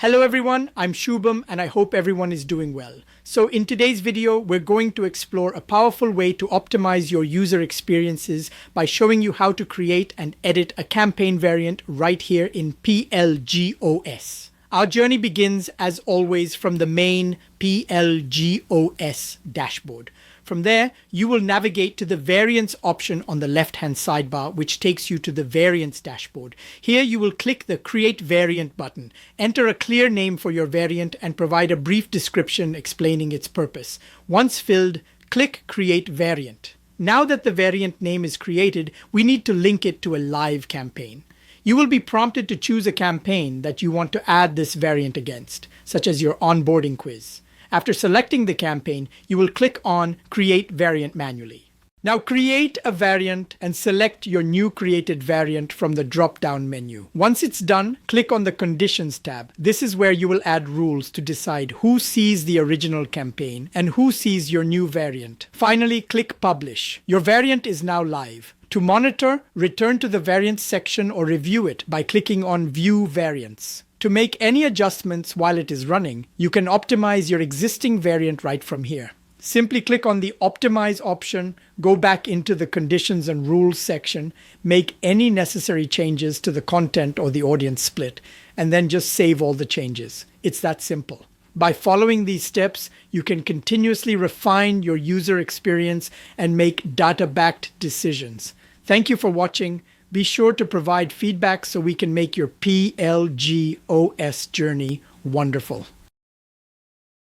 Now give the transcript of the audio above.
Hello everyone, I'm Shubham and I hope everyone is doing well. So in today's video, we're going to explore a powerful way to optimize your user experiences by showing you how to create and edit a campaign variant right here in PLG OS. Our journey begins, as always, from the main PLG OS dashboard. From there, you will navigate to the Variants option on the left-hand sidebar, which takes you to the Variants dashboard. Here, you will click the Create Variant button, enter a clear name for your variant, and provide a brief description explaining its purpose. Once filled, click Create Variant. Now that the variant name is created, we need to link it to a live campaign. You will be prompted to choose a campaign that you want to add this variant against, such as your onboarding quiz. After selecting the campaign, you will click on Create Variant manually. Now create a variant and select your new created variant from the drop-down menu. Once it's done, click on the Conditions tab. This is where you will add rules to decide who sees the original campaign and who sees your new variant. Finally, click Publish. Your variant is now live. To monitor, return to the Variants section or review it by clicking on View Variants. To make any adjustments while it is running, you can optimize your existing variant right from here. Simply click on the Optimize option, go back into the Conditions and Rules section, make any necessary changes to the content or the audience split, and then just save all the changes. It's that simple. By following these steps, you can continuously refine your user experience and make data-backed decisions. Thank you for watching. Be sure to provide feedback so we can make your PLG OS journey wonderful.